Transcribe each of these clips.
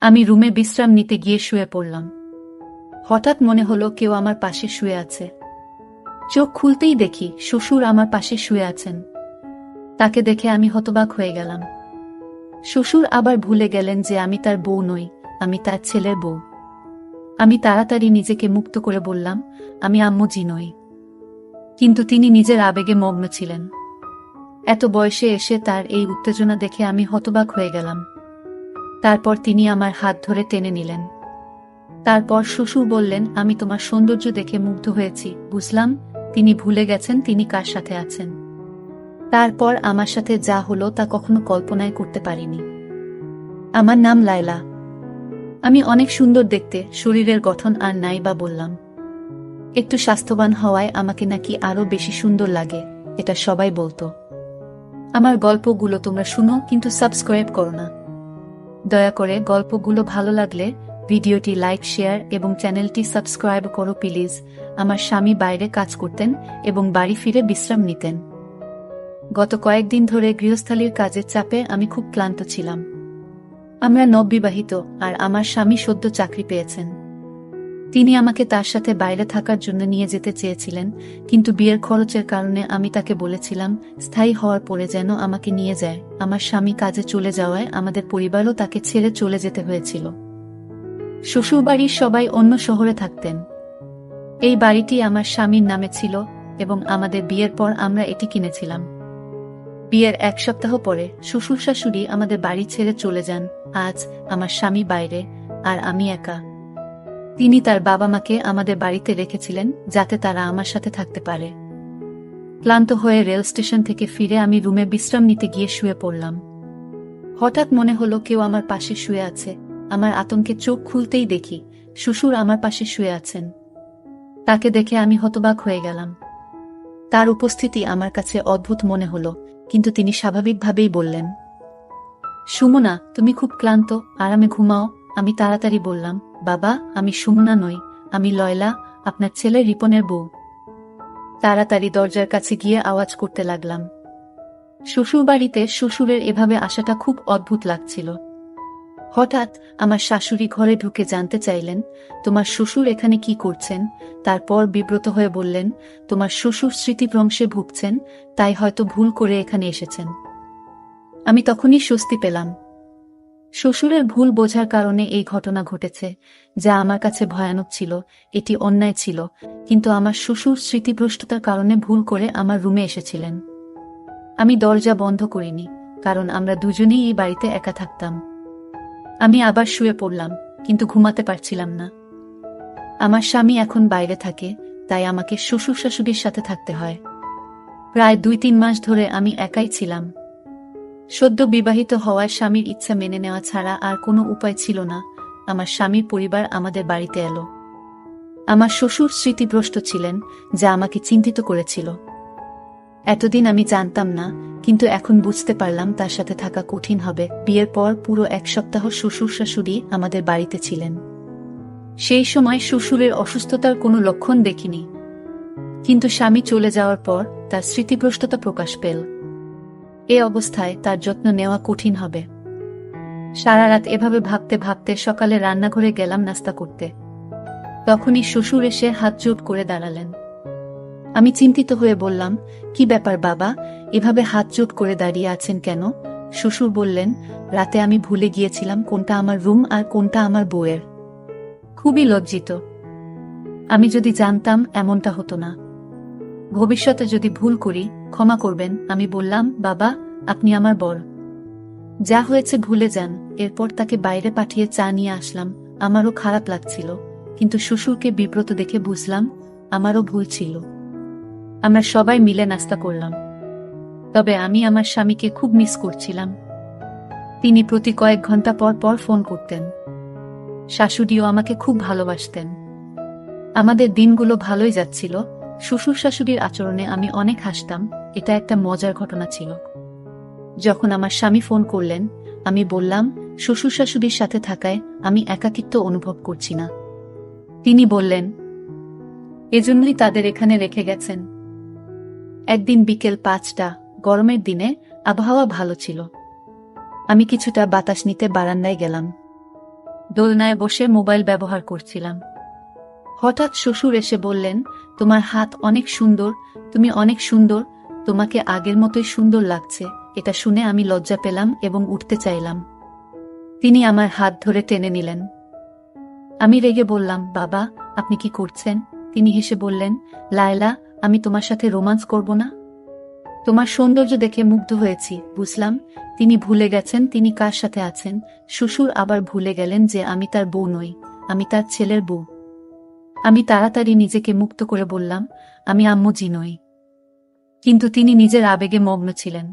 আমি রুমে বিশ্রাম নিতে গিয়ে শুয়ে পড়লাম। হঠাৎ মনে হলো কেউ আমার পাশে শুয়ে আছে। চোখ খুলতেই দেখি শ্বশুর আমার পাশে শুয়ে আছেন। তাকে দেখে আমি হতবাক হয়ে গেলাম। শ্বশুর আবার ভুলে গেলেন যে আমি তার বউ নই, আমি তার ছেলের বউ। আমি তাড়াতাড়ি নিজেকে মুক্ত করে বললাম, আমি আম্মুজি নই। কিন্তু তিনি নিজের আবেগে মগ্ন ছিলেন। এত বয়সে এসে তার এই উত্তেজনা দেখে আমি হতবাক হয়ে গেলাম। তারপর তিনি আমার হাত ধরে টেনে নিলেন। তারপর শ্বশুর বললেন, আমি তোমার সৌন্দর্য দেখে মুগ্ধ হয়েছি। বুঝলাম তিনি ভুলে গেছেন তিনি কার সাথে আছেন। তারপর আমার সাথে যা হলো তা কখনো কল্পনায় করতে পারিনি। আমার নাম লায়লা। আমি অনেক সুন্দর দেখতে, শরীরের গঠন আর নাই বা বললাম। একটু স্বাস্থ্যবান হওয়ায় আমাকে নাকি আরো বেশি সুন্দর লাগে, এটা সবাই বলতো। আমার গল্পগুলো তোমরা শুনো, কিন্তু সাবস্ক্রাইব করো না। দয়া করে গল্পগুলো ভালো লাগলে ভিডিওটি লাইক, শেয়ার এবং চ্যানেলটি সাবস্ক্রাইব করো প্লিজ। আমার স্বামী বাইরে কাজ করতেন এবং বাড়ি ফিরে বিশ্রাম নিতেন। গত কয়েকদিন ধরে গৃহস্থালির কাজের চাপে আমি খুব ক্লান্ত ছিলাম। আমরা নববিবাহিত আর আমার স্বামী সদ্য চাকরি পেয়েছেন। তিনি আমাকে তার সাথে বাইরে থাকার জন্য নিয়ে যেতে চেয়েছিলেন, কিন্তু বিয়ের খরচের কারণে আমি তাকে বলেছিলাম স্থায়ী হওয়ার পরে যেন আমাকে নিয়ে যায়। আমার স্বামী কাজে চলে যাওয়ায় আমাদের পরিবারও তাকে ছেড়ে চলে যেতে হয়েছিল। শ্বশুরবাড়ির সবাই অন্য শহরে থাকতেন। এই বাড়িটি আমার স্বামীর নামে ছিল এবং আমাদের বিয়ের পর আমরা এটি কিনেছিলাম। বিয়ের এক সপ্তাহ পরে শ্বশুর শাশুড়ি আমাদের বাড়ি ছেড়ে চলে যান। আজ আমার স্বামী বাইরে আর আমি একা। তিনি তার বাবা মাকে আমাদের বাড়িতে রেখেছিলেন যাতে তারা আমার সাথে থাকতে পারে। ক্লান্ত হয়ে রেল স্টেশন থেকে ফিরে আমি রুমে বিশ্রাম নিতে গিয়ে শুয়ে পড়লাম। হঠাৎ মনে হলো কেউ আমার পাশে শুয়ে আছে। আমার আতঙ্কে চোখ খুলতেই দেখি শ্বশুর আমার পাশে শুয়ে আছেন। তাকে দেখে আমি হতবাক হয়ে গেলাম। তার উপস্থিতি আমার কাছে অদ্ভুত মনে হলো, কিন্তু তিনি স্বাভাবিকভাবেই বললেন, সুমনা, তুমি খুব ক্লান্ত, আরামে ঘুমাও। আমি তাড়াতাড়ি বললাম, বাবা, আমি সুমনা নই, আমি লয়লা, আপনার ছেলে রিপনের বউ। তাড়াতাড়ি দরজার কাছে গিয়ে আওয়াজ করতে লাগলাম। শ্বশুরবাড়িতে শ্বশুরের এভাবে আসাটা খুব অদ্ভুত লাগছিল। হঠাৎ আমার শাশুড়ি ঘরে ঢুকে জানতে চাইলেন, তোমার শ্বশুর এখানে কি করছেন? তারপর বিব্রত হয়ে বললেন, তোমার শ্বশুর স্মৃতিভ্রংশে ভুগছেন, তাই হয়তো ভুল করে এখানে এসেছেন। আমি তখনই স্বস্তি পেলাম। শ্বশুরের ভুল বোঝার কারণে এই ঘটনা ঘটেছে, যা আমার কাছে ভয়ানক ছিল। এটি অন্যায় ছিল, কিন্তু আমার শ্বশুর স্মৃতিভ্রষ্টতার কারণে ভুল করে আমার রুমে এসেছিলেন। আমি দরজা বন্ধ করিনি, কারণ আমরা দুজনেই এই বাড়িতে একা থাকতাম। আমি আবার শুয়ে পড়লাম, কিন্তু ঘুমাতে পারছিলাম না। আমার স্বামী এখন বাইরে থাকে, তাই আমাকে শ্বশুর শাশুড়ির সাথে থাকতে হয়। প্রায় 2-3 মাস ধরে আমি একাই ছিলাম। সদ্য বিবাহিত হওয়ায় স্বামীর ইচ্ছা মেনে নেওয়া ছাড়া আর কোনো উপায় ছিল না। আমার স্বামীর পরিবার আমাদের বাড়িতে এলো। আমার শ্বশুর স্মৃতিভ্রষ্ট ছিলেন, যা আমাকে চিন্তিত করেছিল। এতদিন আমি জানতাম না, কিন্তু এখন বুঝতে পারলাম তার সাথে থাকা কঠিন হবে। বিয়ের পর পুরো 1 সপ্তাহ শ্বশুর শাশুড়ি আমাদের বাড়িতে ছিলেন। সেই সময় শ্বশুরের অসুস্থতার কোনো লক্ষণ দেখিনি, কিন্তু স্বামী চলে যাওয়ার পর তার স্মৃতিভ্রষ্টতা প্রকাশ পেল। এ অবস্থায় তার যত্ন নেওয়া কঠিন হবে। সারা রাত এভাবে ভাবতে ভাবতে সকালে রান্নাঘরে গেলাম নাস্তা করতে। তখনই শ্বশুর এসে হাত জোট করে দাঁড়ালেন। আমি চিন্তিত হয়ে বললাম, কি ব্যাপার বাবা, এভাবে হাত জোট করে দাঁড়িয়ে আছেন কেন? শ্বশুর বললেন, রাতে আমি ভুলে গিয়েছিলাম কোনটা আমার রুম আর কোনটা আমার বউয়ের। খুবই লজ্জিত। আমি যদি জানতাম এমনটা হতো না। ভবিষ্যতে যদি ভুল করি ক্ষমা করবেন। আমি বললাম, বাবা, আপনি আমার বর। যা হয়েছে ভুলে যান। এরপর তাকে বাইরে পাঠিয়ে চা নিয়ে আসলাম। আমারও খারাপ লাগছিল, কিন্তু শ্বশুরকে বিব্রত দেখে বুঝলাম আমারও ভুল ছিল। আমরা সবাই মিলে নাস্তা করলাম। তবে আমি আমার স্বামীকে খুব মিস করছিলাম। তিনি প্রতি কয়েক ঘন্টা পর পর ফোন করতেন। শাশুড়িও আমাকে খুব ভালোবাসতেন। আমাদের দিনগুলো ভালোই যাচ্ছিল। শ্বশুর শাশুড়ির আচরণে আমি অনেক হাসতাম। এটা একটা মজার ঘটনা ছিল। যখন আমার স্বামী ফোন করলেন, আমি বললাম, শ্বশুর শাশুড়ির সাথে থাকায় আমি একাকিত্ব অনুভব করছি না। তিনি বললেন, এজন্যই তাদের এখানে রেখে গেছেন। একদিন বিকেল 5টা, গরমের দিনে আবহাওয়া ভালো ছিল। আমি কিছুটা বাতাস নিতে বারান্দায় গেলাম। দোলনায় বসে মোবাইল ব্যবহার করছিলাম। হঠাৎ শ্বশুর এসে বললেন, তোমার হাত অনেক সুন্দর, তুমি অনেক সুন্দর, তোমাকে আগের মতোই সুন্দর লাগছে। এটা শুনে আমি লজ্জা পেলাম এবং উঠতে চাইলাম। তিনি আমার হাত ধরে টেনে নিলেন। আমি রেগে বললাম, বাবা, আপনি কি করছেন? তিনি হেসে বললেন, লায়লা, আমি তোমার সাথে রোমান্স করব না? তোমার সৌন্দর্য দেখে মুগ্ধ হয়েছি। বুঝলাম তিনি ভুলে গেছেন তিনি কার সাথে আছেন। শ্বশুর আবার ভুলে গেলেন যে আমি তার বউ নই, আমি তার ছেলের বউ। আমি তাড়াতাড়ি নিজেকে মুক্ত করে বললাম, আমি আম্মুজি নই। কিন্তু তিনি নিজের আবেগে মগ্ন ছিলেন।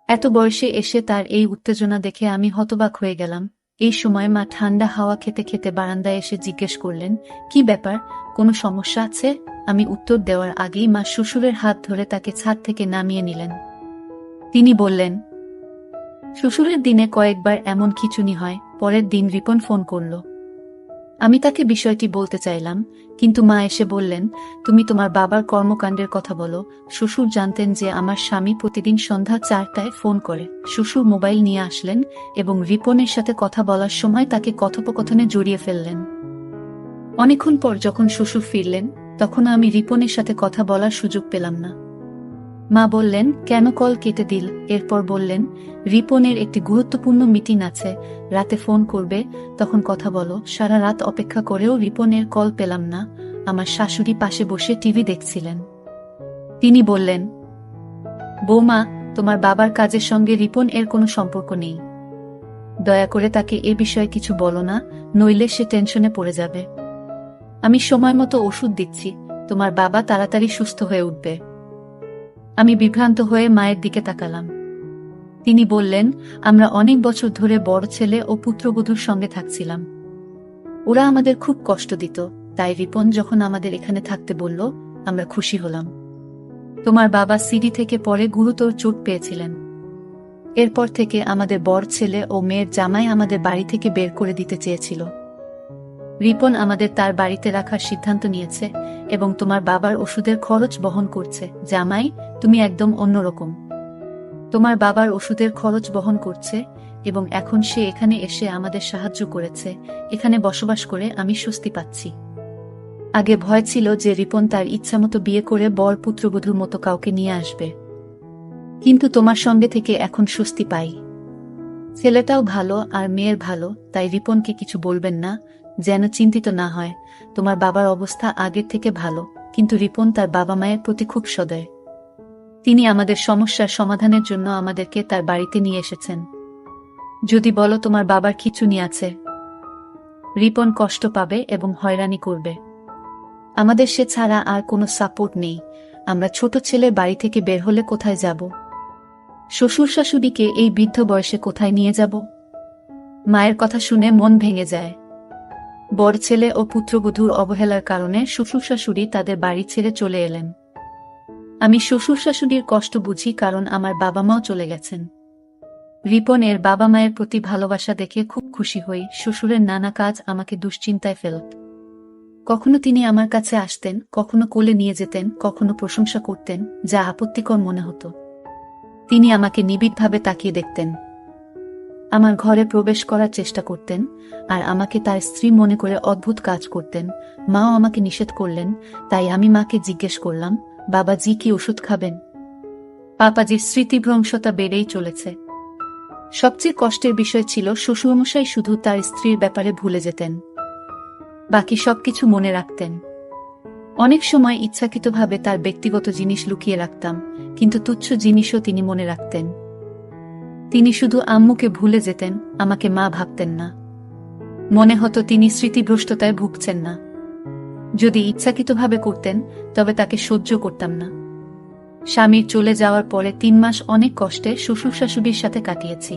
এত বয়সে এসে তার এই উত্তেজনা দেখে আমি হতবাক হয়ে গেলাম। এই সময় মা ঠান্ডা হাওয়া খেতে খেতে বারান্দায় এসে জিজ্ঞেস করলেন, কি ব্যাপার, কোনো সমস্যা আছে? আমি উত্তর দেওয়ার আগেই মা শ্বশুরের হাত ধরে তাকে ছাদ থেকে নামিয়ে নিলেন। তিনি বললেন, শ্বশুরের দিনে কয়েকবার এমন খিঁচুনি হয়। পরের দিন রিপন ফোন করল। আমি তাকে বিষয়টি বলতে চাইলাম, কিন্তু মা এসে বললেন, তুমি তোমার বাবার কর্মকাণ্ডের কথা বলো। শ্বশুর জানতেন যে আমার স্বামী প্রতিদিন সন্ধ্যা 4টায় ফোন করে। শ্বশুর মোবাইল নিয়ে আসলেন এবং রিপনের সাথে কথা বলার সময় তাকে কথোপকথনে জড়িয়ে ফেললেন। অনেকক্ষণ পর যখন শ্বশুর ফিরলেন, তখন আমি রিপনের সাথে কথা বলার সুযোগ পেলাম না। মা বললেন, কেন কল কেটে দিল? এরপর বললেন, রিপনের একটি গুরুত্বপূর্ণ মিটিং আছে, রাতে ফোন করবে, তখন কথা বলো। সারা রাত অপেক্ষা করেও রিপনের কল পেলাম না। আমার শাশুড়ি পাশে বসে টিভি দেখছিলেন। তিনি বললেন, বৌমা, তোমার বাবার কাজের সঙ্গে রিপন এর কোনো সম্পর্ক নেই। দয়া করে তাকে এ বিষয়ে কিছু বলো না, নইলে সে টেনশনে পড়ে যাবে। আমি সময় মতো ওষুধ দিচ্ছি, তোমার বাবা তাড়াতাড়ি সুস্থ হয়ে উঠবে। আমি বিভ্রান্ত হয়ে মায়ের দিকে তাকালাম। তিনি বললেন, আমরা অনেক বছর ধরে বড় ছেলে ও পুত্রবধূর সঙ্গে থাকছিলাম। ওরা আমাদের খুব কষ্ট দিত, তাই রিপন যখন আমাদের এখানে থাকতে বলল, আমরা খুশি হলাম। তোমার বাবা সিডি থেকে পরে গুরুতর চোট পেয়েছিলেন। এরপর থেকে আমাদের বড় ছেলে ও মেয়ের জামাই আমাদের বাড়ি থেকে বের করে দিতে চেয়েছিল। রিপন আমাদের তার বাড়িতে রাখার সিদ্ধান্ত নিয়েছে এবং তোমার বাবার ওষুধের খরচ বহন করছে। জামাই, তুমি একদম অন্যরকম। তোমার বাবার ওষুধের খরচ বহন করছে এবং এখন সে এখানে এসে আমাদের সাহায্য করেছে। এখানে বসবাস করে আমি স্বস্তি পাচ্ছি। আগে ভয় ছিল যে রিপন তার ইচ্ছামতো বিয়ে করে বর পুত্রবধূর মতো কাউকে নিয়ে আসবে, কিন্তু তোমার সঙ্গে থেকে এখন স্বস্তি পাই। ছেলেটাও ভালো আর মেয়ের ভালো, তাই রিপনকে কিছু বলবেন না, যেন চিন্তিত না হয়। তোমার বাবার অবস্থা আগের থেকে ভালো, কিন্তু রিপন তার বাবা মায়ের প্রতি খুব সদয়। তিনি আমাদের সমস্যার সমাধানের জন্য আমাদেরকে তার বাড়িতে নিয়ে এসেছেন। যদি বলো তোমার বাবার খিঁচুনি আছে, রিপন কষ্ট পাবে এবং হয়রানি করবে। আমাদের সে ছাড়া আর কোনো সাপোর্ট নেই। আমরা ছোট ছেলের বাড়ি থেকে বের হলে কোথায় যাব? শ্বশুর শাশুড়িকে এই বৃদ্ধ বয়সে কোথায় নিয়ে যাব? মায়ের কথা শুনে মন ভেঙে যায়। বড় ছেলে ও পুত্রবধূর অবহেলার কারণে শ্বশুর শাশুড়ি তাদের বাড়ি ছেড়ে চলে এলেন। আমি শ্বশুর শাশুড়ির কষ্ট বুঝি, কারণ আমার বাবা মাও চলে গেছেন। রিপন এর বাবা মায়ের প্রতি ভালোবাসা দেখে খুব খুশি হই। শ্বশুরের নানা কাজ আমাকে দুশ্চিন্তায় ফেলত। কখনো তিনি আমার কাছে আসতেন, কখনো কোলে নিয়ে যেতেন, কখনো প্রশংসা করতেন, যা আপত্তিকর মনে হতো। তিনি আমাকে নিবিড়ভাবে তাকিয়ে দেখতেন, আমার ঘরে প্রবেশ করার চেষ্টা করতেন, আর আমাকে তার স্ত্রী মনে করে অদ্ভুত কাজ করতেন। মাও আমাকে নিষেধ করলেন, তাই আমি মাকে জিজ্ঞেস করলাম, বাবাজি কি ওষুধ খাবেন? পাপাজির স্মৃতিভ্রংশতা বেড়েই চলেছে। সবচেয়ে কষ্টের বিষয় ছিল শ্বশুরমশাই শুধু তার স্ত্রীর ব্যাপারে ভুলে যেতেন, বাকি সবকিছু মনে রাখতেন। অনেক সময় ইচ্ছাকৃতভাবে তার ব্যক্তিগত জিনিস লুকিয়ে রাখতাম, কিন্তু তুচ্ছ জিনিসও তিনি মনে রাখতেন। তিনি শুধু আম্মুকে ভুলে যেতেন, আমাকে মা ভাবতেন না। মনে হতো তিনি স্মৃতিভ্রষ্টতায় ভুগছেন না। যদি ইচ্ছাকৃতভাবে করতেন, তবে তাকে সহ্য করতাম না। স্বামীর চলে যাওয়ার পরে 3 মাস অনেক কষ্টে শ্বশুর শাশুড়ির সাথে কাটিয়েছি।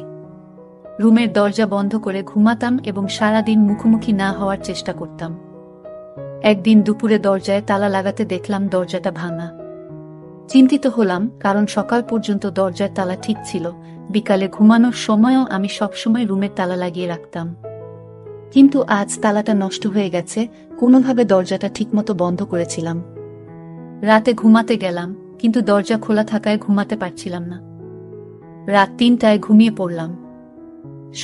রুমের দরজা বন্ধ করে ঘুমাতাম এবং সারাদিন মুখোমুখি না হওয়ার চেষ্টা করতাম। একদিন দুপুরে দরজায় তালা লাগাতে দেখলাম দরজাটা ভাঙা। চিন্তিত হলাম, কারণ সকাল পর্যন্ত দরজার তালা ঠিক ছিল। বিকালে ঘুমানোর সময়ও আমি সবসময় রুমের তালা লাগিয়ে রাখতাম, কিন্তু আজ তালাটা নষ্ট হয়ে গেছে। কোনোভাবে দরজাটা ঠিকমতো বন্ধ করেছিলাম। রাতে ঘুমাতে গেলাম, কিন্তু দরজা খোলা থাকায় ঘুমাতে পারছিলাম না। রাত 3টায় ঘুমিয়ে পড়লাম।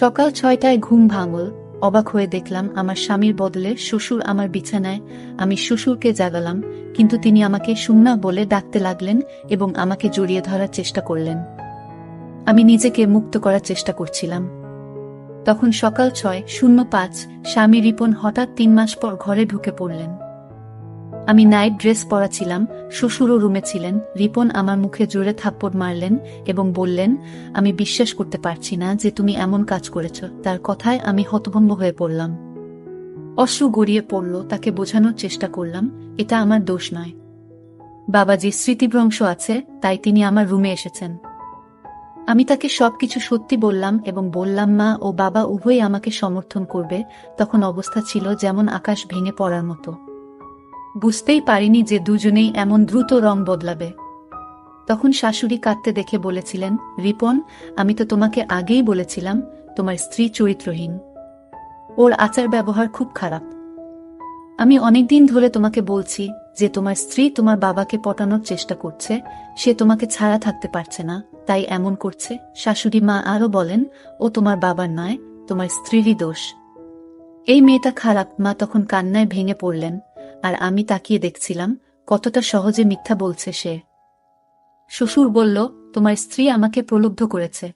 সকাল 6টায় ঘুম ভাঙল, অবাক হয়ে দেখলাম আমার স্বামীর বদলে শ্বশুর আমার বিছানায়। আমি শ্বশুরকে জাগালাম, কিন্তু তিনি আমাকে সুন্না বলে ডাকতে লাগলেন এবং আমাকে জড়িয়ে ধরার চেষ্টা করলেন। আমি নিজেকে মুক্ত করার চেষ্টা করছিলাম। তখন সকাল 6:05। স্বামী রিপন হঠাৎ 3 মাস পর ঘরে ঢুকে পড়লেন। আমি নাইট ড্রেস পরা ছিলাম, শ্বশুরও রুমে ছিলেন। রিপন আমার মুখে জোরে থাপ্পড় মারলেন এবং বললেন, আমি বিশ্বাস করতে পারছি না যে তুমি এমন কাজ করেছ। তার কথায় আমি হতভম্ব হয়ে পড়লাম। অশ্রু গড়িয়ে পড়ল। তাকে বোঝানোর চেষ্টা করলাম, এটা আমার দোষ নয়। বাবাজির স্মৃতিভ্রংশ আছে, তাই তিনি আমার রুমে এসেছেন। আমি তাকে সবকিছু সত্যি বললাম এবং বললাম মা ও বাবা উভয়ই আমাকে সমর্থন করবে। তখন অবস্থা ছিল যেমন আকাশ ভেঙে পড়ার মতো। বুঝতেই পারিনি যে দুজনেই এমন দ্রুত রং বদলাবে। তখন শাশুড়ি কাঁদতে দেখে বলেছিলেন, রিপন, আমি তো তোমাকে আগেই বলেছিলাম তোমার স্ত্রী চরিত্রহীন। ওর আচার ব্যবহার খুব খারাপ। আমি অনেকদিন ধরে তোমাকে বলছি যে তোমার স্ত্রী তোমার বাবাকে পটানোর চেষ্টা করছে, সে তোমাকে ছাড়া থাকতে পারছে না, তাই এমন করছে। শাশুড়ি মা আরও বলেন, ও তোমার বাবার নয়, তোমার স্ত্রীরই দোষ। এই মেয়েটা খারাপ। মা তখন কান্নায় ভেঙে পড়লেন, আর আমি তাকিয়ে দেখছিলাম কতটা সহজে মিথ্যা বলছে সে। শ্বশুর বলল, তোমার স্ত্রী আমাকে প্রলুব্ধ করেছে।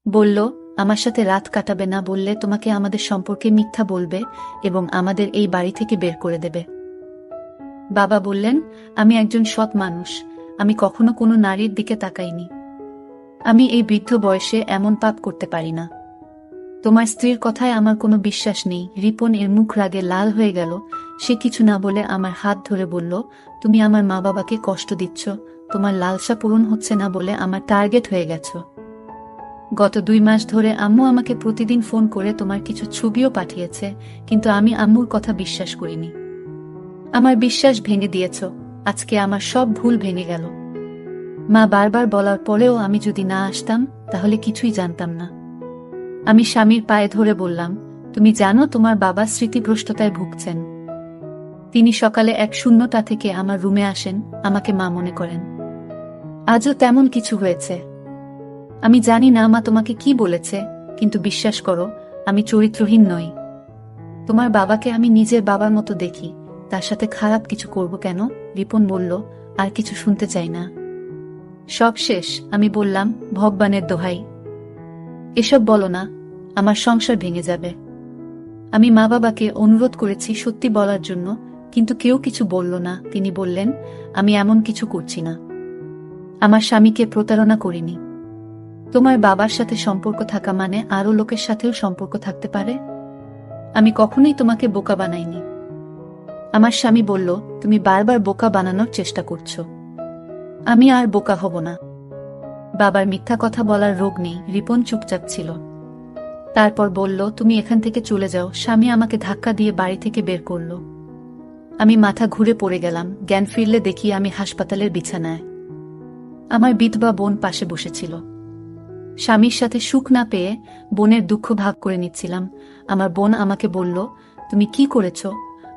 বলল, আমার সাথে রাত কাটাবে না বললে তোমাকে আমাদের সম্পর্কে মিথ্যা বলবে এবং আমাদের এই বাড়ি থেকে বের করে দেবে। বাবা বললেন, আমি একজন সৎ মানুষ, আমি কখনো কোনো নারীর দিকে তাকাইনি। আমি এই বৃদ্ধ বয়সে এমন পাপ করতে পারি না। তোমার স্ত্রীর কথায় আমার কোনো বিশ্বাস নেই। রিপন এর মুখ রাগে লাল হয়ে গেল। সে কিছু না বলে আমার হাত ধরে বলল, তুমি আমার মা বাবাকে কষ্ট দিচ্ছ, তোমার লালসা পূরণ হচ্ছে না বলে আমার টার্গেট হয়ে গেছ। গত 2 মাস ধরে আম্মু আমাকে প্রতিদিন ফোন করে তোমার কিছু ছবিও পাঠিয়েছে, কিন্তু আমি আম্মুর কথা বিশ্বাস করিনি। আমার বিশ্বাস ভেঙে দিয়েছ। আজকে আমার সব ভুল ভেঙে গেল। মা বারবার বলার পরেও আমি যদি না আসতাম তাহলে কিছুই জানতাম না। আমি স্বামীর পায়ে ধরে বললাম, তুমি জানো তোমার বাবা স্মৃতিভ্রষ্টতায় ভুগছেন। তিনি সকালে এক শূন্যতা থেকে আমার রুমে আসেন, আমাকে মা মনে করেন। আজও তেমন কিছু হয়েছে। আমি জানি না মা তোমাকে কি বলেছে, কিন্তু বিশ্বাস করো, আমি চরিত্রহীন নই। তোমার বাবাকে আমি নিজের বাবার মতো দেখি, তার সাথে খারাপ কিছু করব কেন? রিপন বলল, আর কিছু শুনতে চাই না। সব শেষ। আমি বললাম, ভগবানের দোহাই, এসব বলো না, আমার সংসার ভেঙে যাবে। আমি মা বাবাকে অনুরোধ করেছি সত্যি বলার জন্য, কিন্তু কেউ কিছু বলল না। তিনি বললেন, আমি এমন কিছু করছি না, আমার স্বামীকে প্রতারণা করিনি। তোমার বাবার সাথে সম্পর্ক থাকা মানে আরও লোকের সাথেও সম্পর্ক থাকতে পারে। আমি কখনোই তোমাকে বোকা বানাইনি। আমার স্বামী বলল, তুমি বারবার বোকা বানানোর চেষ্টা করছো। আমি আর বোকা হব না। বাবার মিথ্যা কথা বলার রোগ নেই। রিপন চুপচাপ ছিল। তারপর বলল, তুমি এখান থেকে চলে যাও। স্বামী আমাকে ধাক্কা দিয়ে বাড়ি থেকে বের করল। আমি মাথা ঘুরে পড়ে গেলাম। জ্ঞান ফিরলে দেখি আমি হাসপাতালের বিছানায়। আমার বিধবা বোন পাশে বসেছিল। স্বামীর সাথে সুখ না পেয়ে বোনের দুঃখ ভাগ করে নিচ্ছিলাম। আমার বোন আমাকে বলল, তুমি কি করেছ?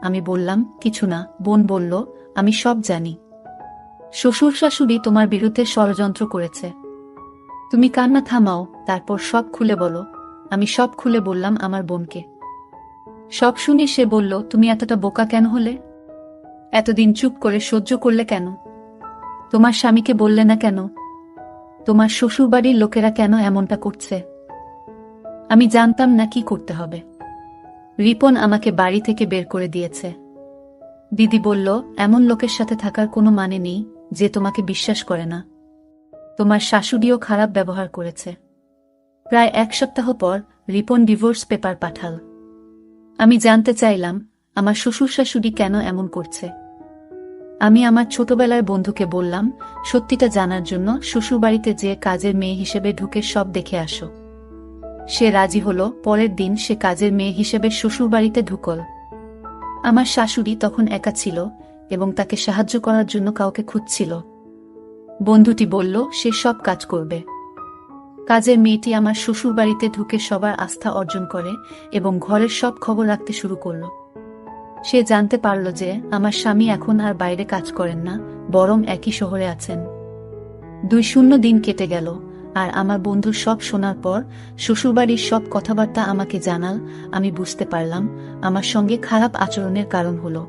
আমি বললাম, কিছু না। বোন বলল, আমি সব জানি। শ্বশুর শাশুড়ি তোমার বিরুদ্ধে ষড়যন্ত্র করেছে। তুমি কান্না থামাও, তারপর সব খুলে বলো। আমি সব খুলে বললাম আমার বোনকে। সব শুনে সে বলল, তুমি এতটা বোকা কেন হলে? এতদিন চুপ করে সহ্য করলে কেন? তোমার স্বামীকে বললে না কেন? তোমার শ্বশুরবাড়ির লোকেরা কেন এমনটা করছে? আমি জানতাম না কি করতে হবে। রিপন আমাকে বাড়ি থেকে বের করে দিয়েছে। দিদি বলল, এমন লোকের সাথে থাকার কোনো মানে নেই যে তোমাকে বিশ্বাস করে না। তোমার শাশুড়িও খারাপ ব্যবহার করেছে। প্রায় 1 সপ্তাহ পর রিপন ডিভোর্স পেপার পাঠাল। আমি জানতে চাইলাম আমার শ্বশুর শাশুড়ি কেন এমন করছে। আমি আমার ছোটবেলার বন্ধুকে বললাম, সত্যিটা জানার জন্য শ্বশুরবাড়িতে যে কাজের মেয়ে হিসেবে ঢুকে সব দেখে আসো। সে রাজি হলো। পরের দিন সে কাজের মেয়ে হিসেবে শ্বশুরবাড়িতে ঢুকল। আমার শাশুড়ি তখন একা ছিল এবং তাকে সাহায্য করার জন্য কাউকে খুঁজছিল। বন্ধুটি বলল, সে সব কাজ করবে। কাজের মেয়েটি আমার শ্বশুরবাড়িতে ঢুকে সবার আস্থা অর্জন করে এবং ঘরের সব খবর রাখতে শুরু করল। সে জানতে পারল যে আমার স্বামী এখন আর বাইরে কাজ করেন না, বরং একই শহরে আছেন। 2 শূন্য দিন কেটে গেল। আর আমার বন্ধুর সব শোনার পর শ্বশুরবাড়ির সব কথাবার্তা আমাকে জানাল। আমি বুঝতে পারলাম আমার সঙ্গে খারাপ আচরণের কারণ হলো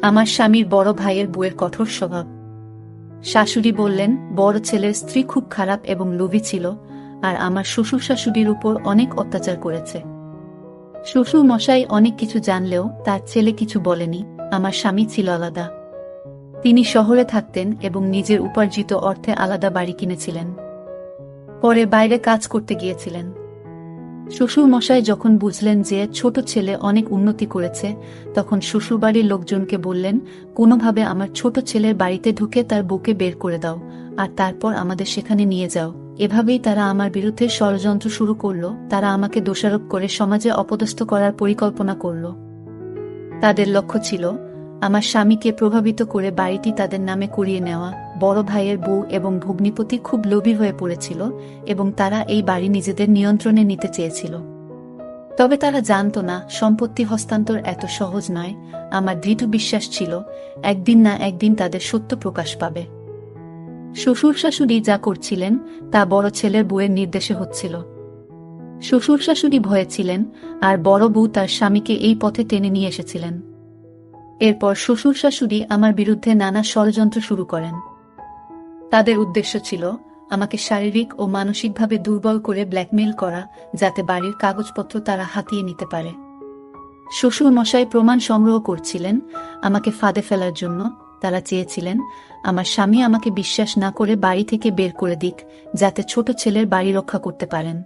আমার স্বামীর বড় ভাইয়ের বউয়ের কঠোর স্বভাব। শাশুড়ি বললেন বড় ছেলের স্ত্রী খুব খারাপ এবং লোভী ছিল, আর আমার শ্বশুর শাশুড়ির উপর অনেক অত্যাচার করেছে। শ্বশুর মশাই অনেক কিছু জানলেও তার ছেলে কিছু বলেনি। আমার স্বামী ছিল আলাদা। তিনি শহরে থাকতেন এবং নিজের উপার্জিত অর্থে আলাদা বাড়ি কিনেছিলেন। পরে বাইরে কাজ করতে গিয়েছিলেন। শ্বশুর মশাই যখন বুঝলেন যে ছোট ছেলে অনেক উন্নতি করেছে, তখন শ্বশুরবাড়ির লোকজনকে বললেন, কোনোভাবে আমার ছোট ছেলের বাড়িতে ঢুকে তার বউকে বের করে দাও, আর তারপর আমাদের সেখানে নিয়ে যাও। এভাবেই তারা আমার বিরুদ্ধে ষড়যন্ত্র শুরু করল। তারা আমাকে দোষারোপ করে সমাজে অপদস্থ করার পরিকল্পনা করল। তাদের লক্ষ্য ছিল আমার স্বামীকে প্রভাবিত করে বাড়িটি তাদের নামে করিয়ে নেওয়া। বড় ভাইয়ের বউ এবং ভগ্নিপতি খুব লোভী হয়ে পড়েছিল এবং তারা এই বাড়ি নিজেদের নিয়ন্ত্রণে নিতে চেয়েছিল। তবে তারা জানত না সম্পত্তি হস্তান্তর এত সহজ নয়। আমার দৃঢ় বিশ্বাস ছিল একদিন না একদিন তাদের সত্য প্রকাশ পাবে। শ্বশুর শাশুড়ি যা করছিলেন তা বড় ছেলের বউয়ের নির্দেশে হচ্ছিল। শ্বশুর শাশুড়ি ভয়ে ছিলেন, আর বড় বউ তার স্বামীকে এই পথে টেনে নিয়ে এসেছিলেন। এরপর শ্বশুর শাশুড়ি আমার বিরুদ্ধে নানা ষড়যন্ত্র শুরু করেন। তাদের উদ্দেশ্য ছিল আমাকে শারীরিক ও মানসিকভাবে দুর্বল করে ব্ল্যাকমেইল করা, যাতে বাড়ির কাগজপত্র তারা হাতিয়ে নিতে পারে। শ্বশুর মশাই প্রমাণ সংগ্রহ করছিলেন আমাকে ফাঁদে ফেলার জন্য। তারা চেয়েছিলেন আমার স্বামী আমাকে বিশ্বাস না করে বাড়ি থেকে বের করে দিক, যাতে ছোট ছেলের বাড়ি রক্ষা করতে পারেন।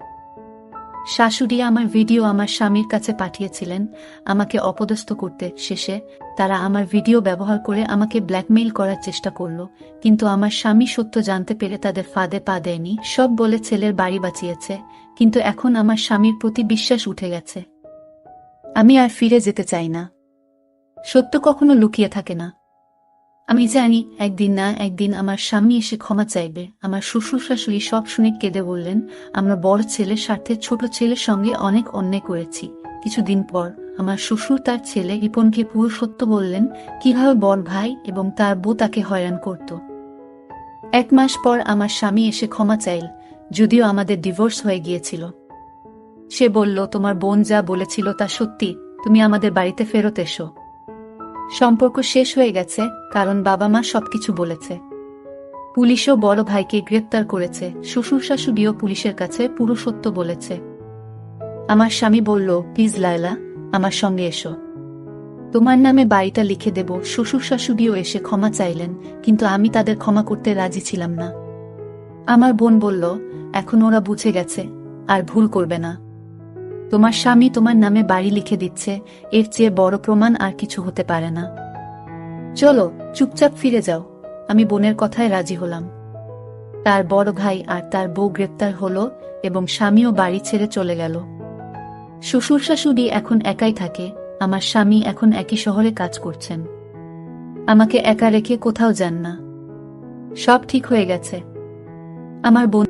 শাশুড়ি আমার ভিডিও আমার স্বামীর কাছে পাঠিয়েছিলেন আমাকে অপদস্থ করতে। শেষে তারা আমার ভিডিও ব্যবহার করে আমাকে ব্ল্যাকমেইল করার চেষ্টা করল, কিন্তু আমার স্বামী সত্য জানতে পেরে তাদের ফাঁদে পা দেয়নি। সব বলে ছেলের বাড়ি বাঁচিয়েছে, কিন্তু এখন আমার স্বামীর প্রতি বিশ্বাস উঠে গেছে। আমি আর ফিরে যেতে চাই না। সত্য কখনো লুকিয়ে থাকে না। আমি জানি একদিন না একদিন আমার স্বামী এসে ক্ষমা চাইবে। আমার শ্বশুর শাশুড়ি সব শুনে কেঁদে বললেন, আমরা বড় ছেলের স্বার্থে ছোট ছেলের সঙ্গে অনেক অন্যায় করেছি। কিছুদিন পর আমার শ্বশুর তার ছেলে রিপনকে পুরো সত্য বললেন, কিভাবে বড় ভাই এবং তার বউ তাকে হয়রান করত। 1 মাস পর আমার স্বামী এসে ক্ষমা চাইল, যদিও আমাদের ডিভোর্স হয়ে গিয়েছিল। সে বলল, তোমার বোন যা বলেছিল তা সত্যি, তুমি আমাদের বাড়িতে ফেরত এসো। সম্পর্ক শেষ হয়ে গেছে, কারণ বাবা মা সবকিছু বলেছে। পুলিশও বড় ভাইকে গ্রেপ্তার করেছে। শ্বশুর শাশুড়িও পুলিশের কাছে পুরো সত্য বলেছে। আমার স্বামী বলল, প্লিজ লায়লা, আমার সঙ্গে এসো, তোমার নামে বাড়িটা লিখে দেব। শ্বশুর শাশুড়িও এসে ক্ষমা চাইলেন, কিন্তু আমি তাদের ক্ষমা করতে রাজি ছিলাম না। আমার বোন বলল, এখন ওরা বুঝে গেছে, আর ভুল করবে না। তোমার স্বামী তোমার নামে বাড়ি লিখে দিচ্ছে, এর চেয়ে বড় প্রমাণ আর কিছু হতে পারে না। চলো চুপচাপ ফিরে যাও। আমি বোনের কথায় রাজি হলাম। তার বড় ভাই আর তার বউ গ্রেপ্তার হলো এবং স্বামীও বাড়ি ছেড়ে চলে গেল। শ্বশুর শাশুড়ি এখন একাই থাকে। আমার স্বামী এখন একই শহরে কাজ করছেন। আমাকে একা রেখে কোথাও যান না। সব ঠিক হয়ে গেছে। আমার বোন